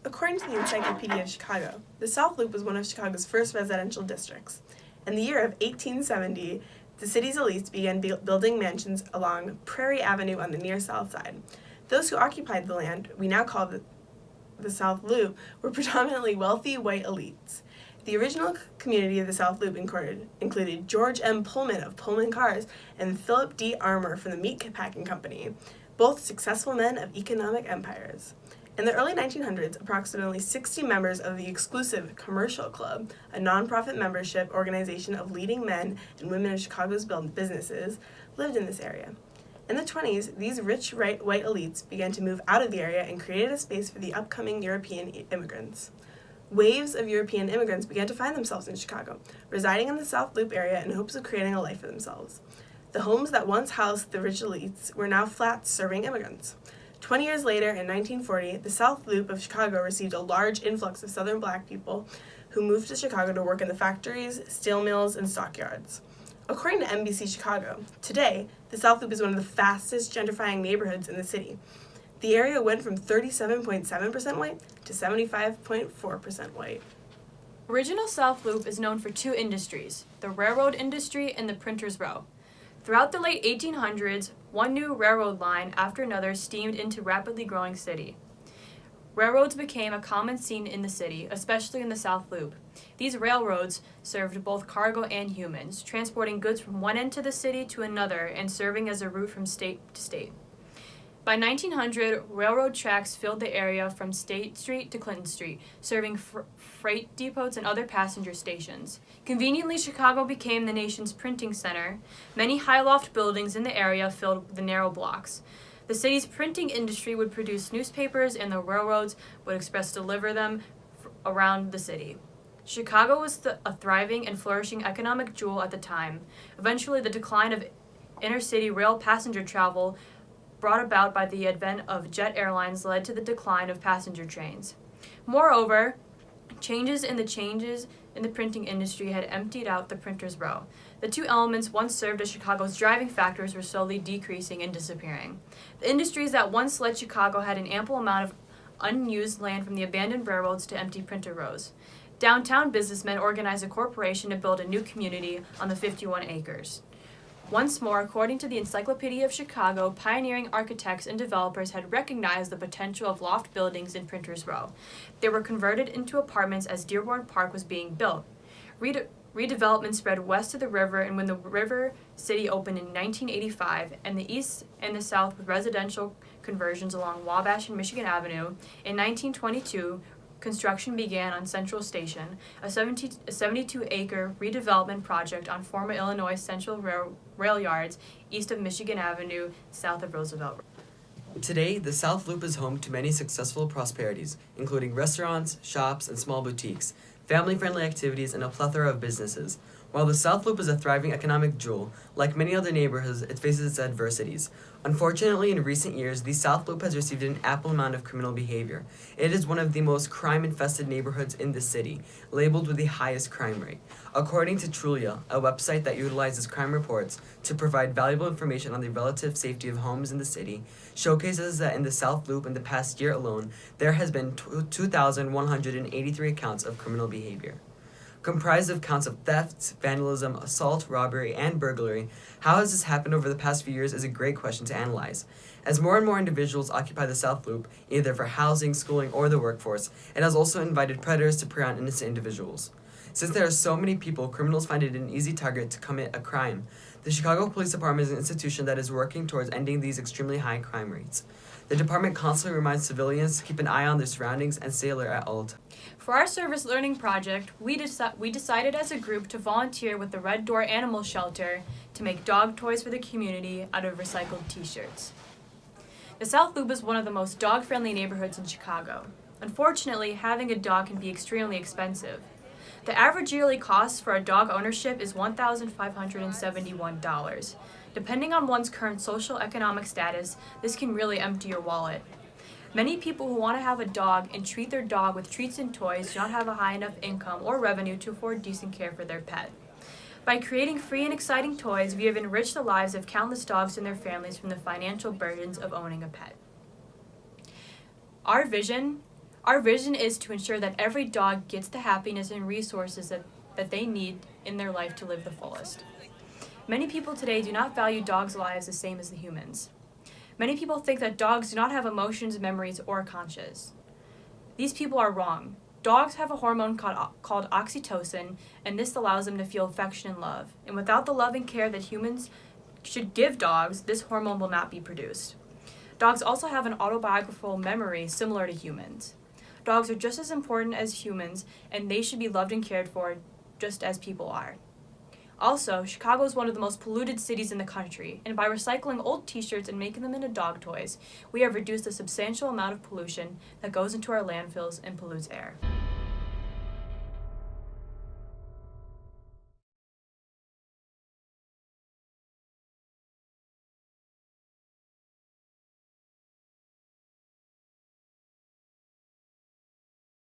According to the Encyclopedia of Chicago, the South Loop was one of Chicago's first residential districts. In the year of 1870, the city's elites began building mansions along Prairie Avenue on the near south side. Those who occupied the land we now call the South Loop were predominantly wealthy white elites. The original community of the South Loop included George M. Pullman of Pullman Cars and Philip D. Armour from the Meat Packing Company, both successful men of economic empires. In the early 1900s, approximately 60 members of the exclusive Commercial Club, a nonprofit membership organization of leading men and women of Chicago's businesses, lived in this area. In the 20s, these rich white elites began to move out of the area and created a space for the upcoming European immigrants. Waves of European immigrants began to find themselves in Chicago, residing in the South Loop area in hopes of creating a life for themselves. The homes that once housed the rich elites were now flats serving immigrants. 20 years later, in 1940, the South Loop of Chicago received a large influx of Southern Black people who moved to Chicago to work in the factories, steel mills, and stockyards. According to NBC Chicago, today, the South Loop is one of the fastest gentrifying neighborhoods in the city. The area went from 37.7% white to 75.4% white. Original South Loop is known for two industries, the railroad industry and the printer's row. Throughout the late 1800s, one new railroad line after another steamed into rapidly growing city. Railroads became a common scene in the city, especially in the South Loop. These railroads served both cargo and humans, transporting goods from one end of the city to another and serving as a route from state to state. By 1900, railroad tracks filled the area from State Street to Clinton Street, serving freight depots and other passenger stations. Conveniently, Chicago became the nation's printing center. Many high-loft buildings in the area filled the narrow blocks. The city's printing industry would produce newspapers, and the railroads would deliver them around the city. Chicago was a thriving and flourishing economic jewel at the time. Eventually, the decline of inner-city rail passenger travel brought about by the advent of jet airlines led to the decline of passenger trains. Moreover, changes in the printing industry had emptied out the printer's row. The two elements once served as Chicago's driving factors were slowly decreasing and disappearing. The industries that once led Chicago had an ample amount of unused land from the abandoned railroads to empty printer rows. Downtown businessmen organized a corporation to build a new community on the 51 acres. Once more, according to the Encyclopedia of Chicago, pioneering architects and developers had recognized the potential of loft buildings in Printers Row. They were converted into apartments as Dearborn Park was being built. Redevelopment spread west of the river, and when the River City opened in 1985, and the east and the south with residential conversions along Wabash and Michigan Avenue, in 1922, construction began on Central Station, a 72-acre redevelopment project on former Illinois Central rail yards east of Michigan Avenue, south of Roosevelt. Today, the South Loop is home to many successful prosperities, including restaurants, shops, and small boutiques, family-friendly activities, and a plethora of businesses. While the South Loop is a thriving economic jewel, like many other neighborhoods, it faces its adversities. Unfortunately, in recent years, the South Loop has received an ample amount of criminal behavior. It is one of the most crime-infested neighborhoods in the city, labeled with the highest crime rate. According to Trulia, a website that utilizes crime reports to provide valuable information on the relative safety of homes in the city, showcases that in the South Loop in the past year alone, there has been 2,183 accounts of criminal behavior. Comprised of counts of theft, vandalism, assault, robbery, and burglary, how has this happened over the past few years is a great question to analyze. As more and more individuals occupy the South Loop, either for housing, schooling, or the workforce, it has also invited predators to prey on innocent individuals. Since there are so many people, criminals find it an easy target to commit a crime. The Chicago Police Department is an institution that is working towards ending these extremely high crime rates. The department constantly reminds civilians to keep an eye on their surroundings and stay alert at all times. For our service learning project, we decided as a group to volunteer with the Red Door Animal Shelter to make dog toys for the community out of recycled t-shirts. The South Loop is one of the most dog-friendly neighborhoods in Chicago. Unfortunately, having a dog can be extremely expensive. The average yearly cost for a dog ownership is $1,571. Depending on one's current social economic status, this can really empty your wallet. Many people who want to have a dog and treat their dog with treats and toys do not have a high enough income or revenue to afford decent care for their pet. By creating free and exciting toys, we have enriched the lives of countless dogs and their families from the financial burdens of owning a pet. Our vision Our vision is to ensure that every dog gets the happiness and resources that they need in their life to live the fullest. Many people today do not value dogs' lives the same as the humans. Many people think that dogs do not have emotions, memories, or a conscience. These people are wrong. Dogs have a hormone called oxytocin, and this allows them to feel affection and love. And without the love and care that humans should give dogs, this hormone will not be produced. Dogs also have an autobiographical memory similar to humans. Dogs are just as important as humans, and they should be loved and cared for just as people are. Also, Chicago is one of the most polluted cities in the country, and by recycling old t-shirts and making them into dog toys, we have reduced a substantial amount of pollution that goes into our landfills and pollutes air.